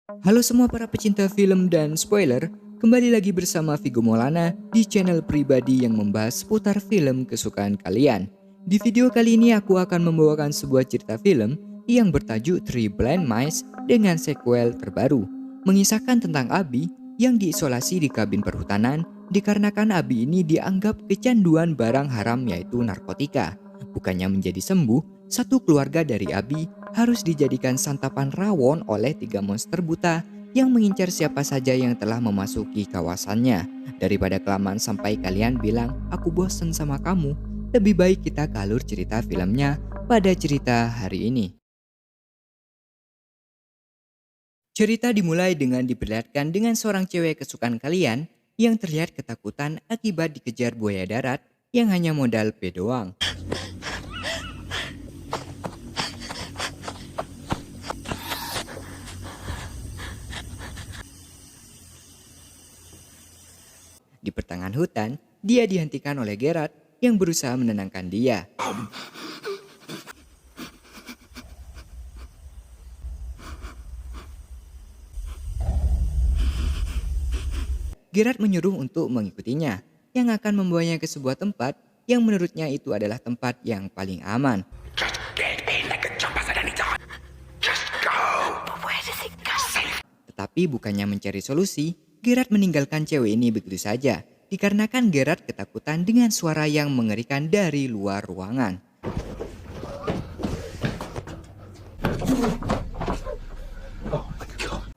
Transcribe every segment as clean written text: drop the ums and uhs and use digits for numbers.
Halo semua para pecinta film dan spoiler, kembali lagi bersama Vigo Maulana di channel pribadi yang membahas seputar film kesukaan kalian. Di video kali ini aku akan membawakan sebuah cerita film yang bertajuk Three Blind Mice dengan sequel terbaru, mengisahkan tentang Abi yang diisolasi di kabin perhutanan dikarenakan Abi ini dianggap kecanduan barang haram yaitu narkotika. Bukannya menjadi sembuh, satu keluarga dari Abi harus dijadikan santapan rawon oleh tiga monster buta yang mengincar siapa saja yang telah memasuki kawasannya. Daripada kelamaan sampai kalian bilang, aku bosen sama kamu, lebih baik kita ke alur cerita filmnya pada cerita hari ini. Cerita dimulai dengan diperlihatkan dengan seorang cewek kesukaan kalian yang terlihat ketakutan akibat dikejar buaya darat yang hanya modal P doang. Di pertengahan hutan, dia dihentikan oleh Gerard yang berusaha menenangkan dia. Gerard menyuruh untuk mengikutinya, yang akan membawanya ke sebuah tempat yang menurutnya itu adalah tempat yang paling aman. Tetapi bukannya mencari solusi, Gerard meninggalkan cewek ini begitu saja, dikarenakan Gerard ketakutan dengan suara yang mengerikan dari luar ruangan.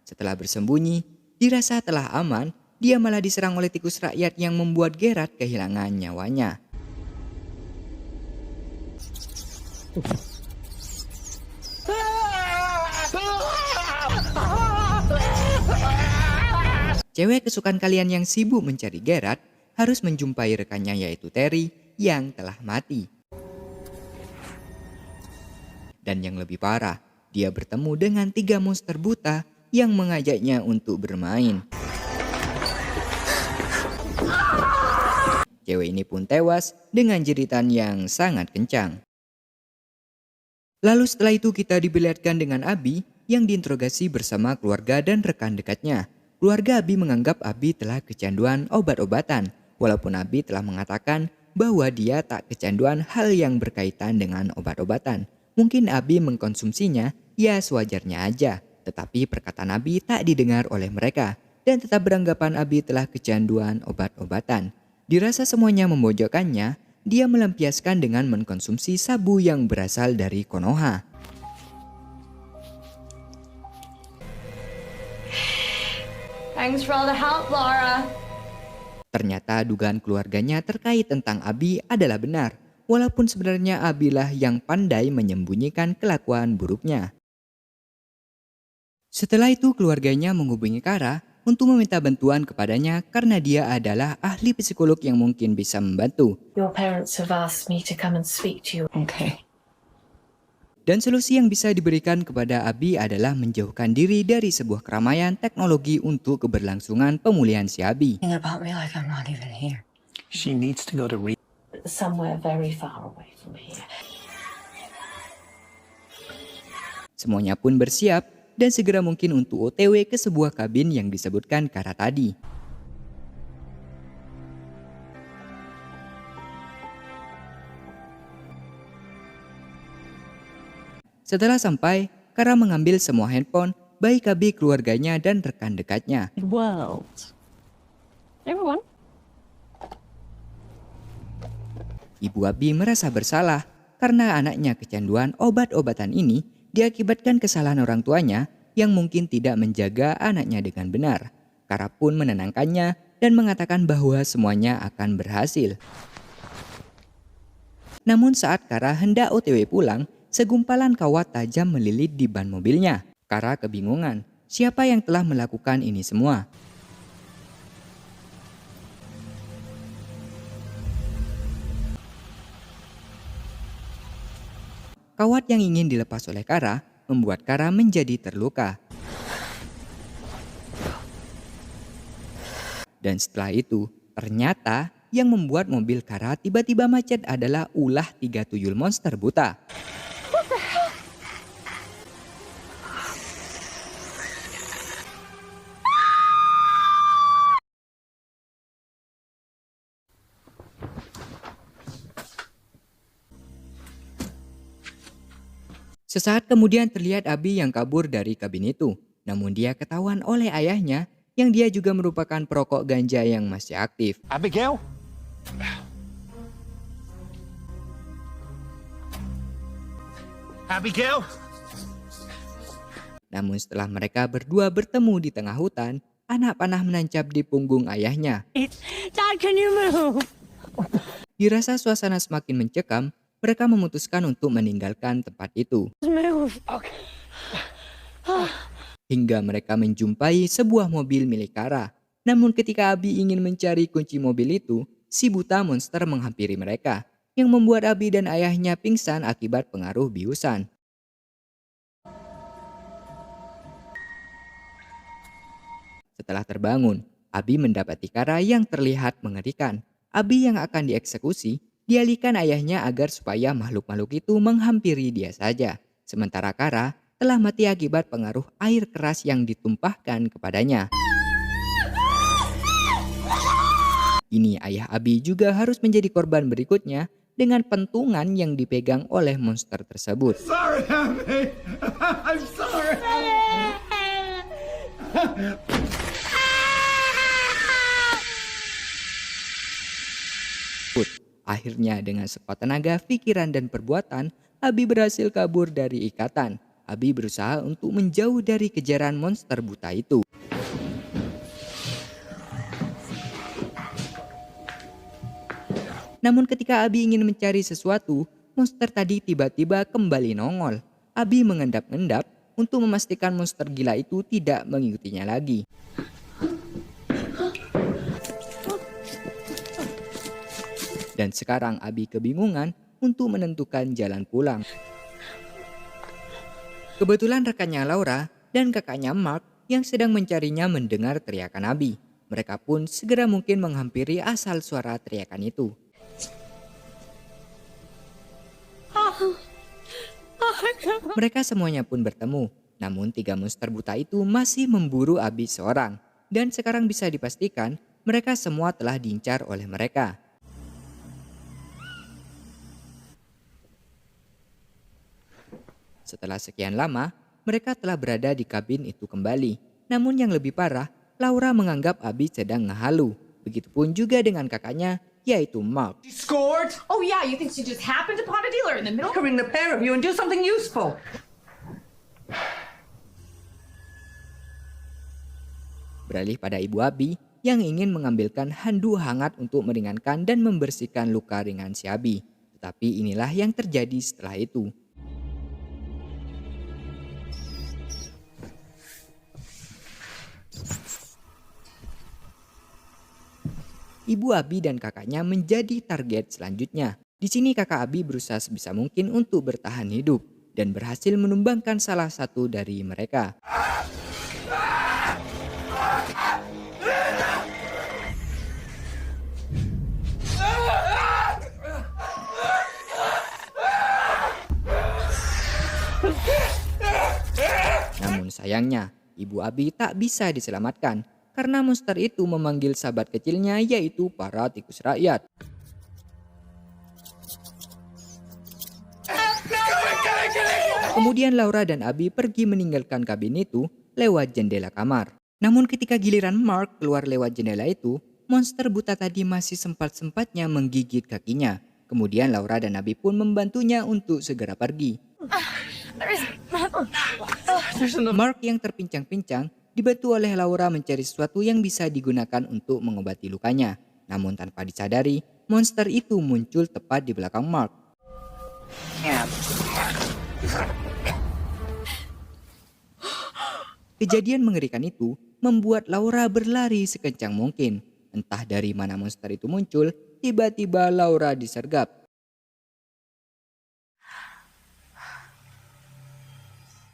Setelah bersembunyi, dirasa telah aman, dia malah diserang oleh tikus rakyat yang membuat Gerard kehilangan nyawanya. Cewek kesukaan kalian yang sibuk mencari Gerard harus menjumpai rekannya yaitu Terry yang telah mati. Dan yang lebih parah, dia bertemu dengan tiga monster buta yang mengajaknya untuk bermain. Cewek ini pun tewas dengan jeritan yang sangat kencang. Lalu setelah itu kita diperlihatkan dengan Abi yang diinterogasi bersama keluarga dan rekan dekatnya. Keluarga Abi menganggap Abi telah kecanduan obat-obatan, walaupun Abi telah mengatakan bahwa dia tak kecanduan hal yang berkaitan dengan obat-obatan. Mungkin Abi mengkonsumsinya, ya sewajarnya aja. Tetapi perkataan Abi tak didengar oleh mereka, dan tetap beranggapan Abi telah kecanduan obat-obatan. Dirasa semuanya memojokkannya, dia melampiaskan dengan mengkonsumsi sabu yang berasal dari Konoha. Thanks for all the help, Laura. Ternyata dugaan keluarganya terkait tentang Abi adalah benar, walaupun sebenarnya Abi lah yang pandai menyembunyikan kelakuan buruknya. Setelah itu keluarganya menghubungi Kara untuk meminta bantuan kepadanya karena dia adalah ahli psikolog yang mungkin bisa membantu. Your parents have asked me to come and speak to you. Okay. Dan solusi yang bisa diberikan kepada Abi adalah menjauhkan diri dari sebuah keramaian teknologi untuk keberlangsungan pemulihan si Abi. Think about me like I'm not even here. She needs to go to Somewhere very far away from here. Semuanya pun bersiap dan segera mungkin untuk OTW ke sebuah kabin yang disebutkan Kara tadi. Setelah sampai, Kara mengambil semua handphone, baik Abi, keluarganya, dan rekan dekatnya. World. Everyone. Ibu Abi merasa bersalah karena anaknya kecanduan obat-obatan ini diakibatkan kesalahan orang tuanya yang mungkin tidak menjaga anaknya dengan benar. Kara pun menenangkannya dan mengatakan bahwa semuanya akan berhasil. Namun saat Kara hendak OTW pulang, segumpalan kawat tajam melilit di ban mobilnya. Kara kebingungan, siapa yang telah melakukan ini semua? Kawat yang ingin dilepas oleh Kara membuat Kara menjadi terluka. Dan setelah itu, ternyata yang membuat mobil Kara tiba-tiba macet adalah ulah tiga tuyul monster buta. Sesaat kemudian terlihat Abi yang kabur dari kabin itu. Namun dia ketahuan oleh ayahnya yang dia juga merupakan perokok ganja yang masih aktif. Abigail? Abigail? Namun setelah mereka berdua bertemu di tengah hutan, anak panah menancap di punggung ayahnya. Dad, can you move? Dirasa suasana semakin mencekam, mereka memutuskan untuk meninggalkan tempat itu. Move. Hingga mereka menjumpai sebuah mobil milik Kara. Namun ketika Abi ingin mencari kunci mobil itu, si buta monster menghampiri mereka, yang membuat Abi dan ayahnya pingsan akibat pengaruh biusan. Setelah terbangun, Abi mendapati Kara yang terlihat mengerikan. Abi yang akan dieksekusi, dialihkan ayahnya agar supaya makhluk-makhluk itu menghampiri dia saja. Sementara Kara telah mati akibat pengaruh air keras yang ditumpahkan kepadanya. Ini ayah Abi juga harus menjadi korban berikutnya dengan pentungan yang dipegang oleh monster tersebut. Sorry, Abby. I'm sorry. Akhirnya dengan sekuat tenaga, pikiran dan perbuatan, Abi berhasil kabur dari ikatan. Abi berusaha untuk menjauh dari kejaran monster buta itu. Namun ketika Abi ingin mencari sesuatu, monster tadi tiba-tiba kembali nongol. Abi mengendap-endap untuk memastikan monster gila itu tidak mengikutinya lagi. Dan sekarang Abi kebingungan untuk menentukan jalan pulang. Kebetulan rekannya Laura dan kakaknya Mark yang sedang mencarinya mendengar teriakan Abi. Mereka pun segera mungkin menghampiri asal suara teriakan itu. Mereka semuanya pun bertemu. Namun 3 monster buta itu masih memburu Abi seorang. Dan sekarang bisa dipastikan mereka semua telah diincar oleh mereka. Setelah sekian lama, mereka telah berada di kabin itu kembali. Namun yang lebih parah, Laura menganggap Abi sedang ngehalu. Begitupun juga dengan kakaknya, yaitu Mark. She scored? Oh yeah, you think she just happened to pot a dealer in the middle? Ring the pair of you and do something useful. Beralih pada ibu Abi yang ingin mengambilkan handuk hangat untuk meringankan dan membersihkan luka ringan si Abi. Tetapi inilah yang terjadi setelah itu. Ibu Abi dan kakaknya menjadi target selanjutnya. Di sini kakak Abi berusaha sebisa mungkin untuk bertahan hidup dan berhasil menumbangkan salah satu dari mereka. Namun sayangnya, Ibu Abi tak bisa diselamatkan karena monster itu memanggil sahabat kecilnya, yaitu para tikus rakyat. Kemudian Laura dan Abi pergi meninggalkan kabin itu lewat jendela kamar. Namun ketika giliran Mark keluar lewat jendela itu, monster buta tadi masih sempat-sempatnya menggigit kakinya. Kemudian Laura dan Abi pun membantunya untuk segera pergi. Mark yang terpincang-pincang dibantu oleh Laura mencari sesuatu yang bisa digunakan untuk mengobati lukanya. Namun tanpa disadari, monster itu muncul tepat di belakang Mark. Kejadian mengerikan itu membuat Laura berlari sekencang mungkin. Entah dari mana monster itu muncul, tiba-tiba Laura disergap.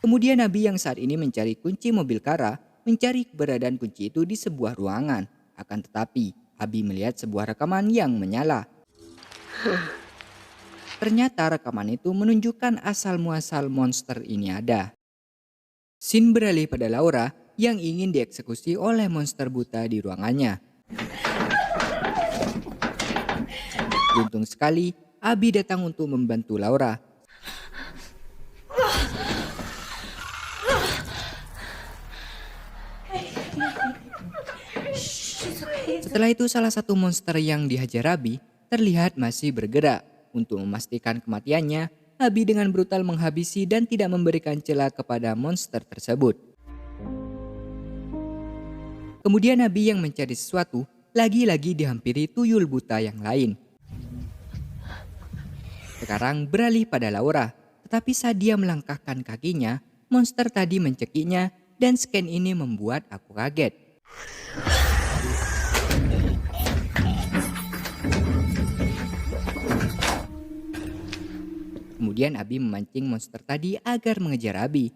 Kemudian Abi yang saat ini mencari kunci mobil Kara, mencari keberadaan kunci itu di sebuah ruangan. Akan tetapi, Abi melihat sebuah rekaman yang menyala. Ternyata rekaman itu menunjukkan asal-muasal monster ini ada. Scene beralih pada Laura yang ingin dieksekusi oleh monster buta di ruangannya. Beruntung sekali, Abi datang untuk membantu Laura. Setelah itu salah satu monster yang dihajar Abi terlihat masih bergerak. Untuk memastikan kematiannya, Abi dengan brutal menghabisi dan tidak memberikan celah kepada monster tersebut. Kemudian Abi yang mencari sesuatu lagi-lagi dihampiri tuyul buta yang lain. Sekarang beralih pada Laura, tetapi saat dia melangkahkan kakinya, monster tadi mencekiknya dan scan ini membuat aku kaget. Kemudian Abi memancing monster tadi agar mengejar Abi.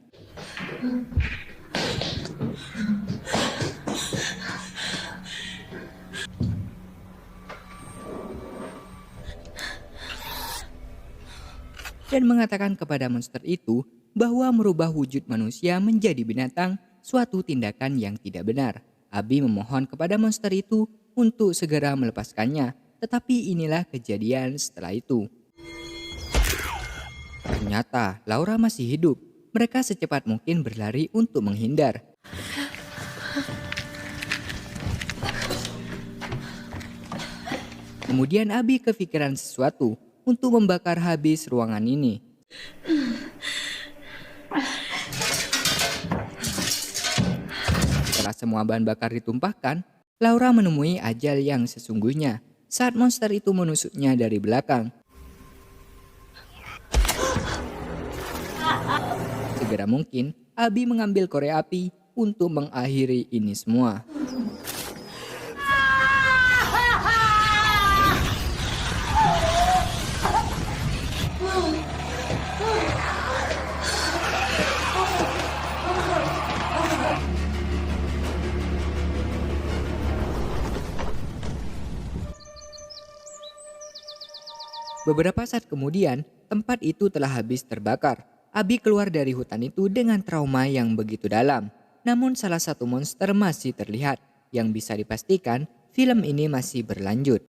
Dan mengatakan kepada monster itu bahwa merubah wujud manusia menjadi binatang suatu tindakan yang tidak benar. Abi memohon kepada monster itu untuk segera melepaskannya, tetapi inilah kejadian setelah itu. Ternyata Laura masih hidup. Mereka secepat mungkin berlari untuk menghindar. Kemudian Abi kepikiran sesuatu untuk membakar habis ruangan ini. Setelah semua bahan bakar ditumpahkan, Laura menemui ajal yang sesungguhnya saat monster itu menusuknya dari belakang. Segera mungkin, Abi mengambil korek api untuk mengakhiri ini semua. Beberapa saat kemudian, tempat itu telah habis terbakar. Abi keluar dari hutan itu dengan trauma yang begitu dalam. Namun salah satu monster masih terlihat. Yang bisa dipastikan, film ini masih berlanjut.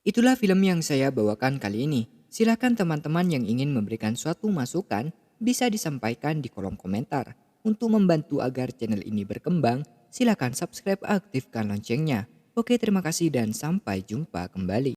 Itulah film yang saya bawakan kali ini. Silakan teman-teman yang ingin memberikan suatu masukan bisa disampaikan di kolom komentar. Untuk membantu agar channel ini berkembang, silakan subscribe, aktifkan loncengnya. Oke, terima kasih dan sampai jumpa kembali.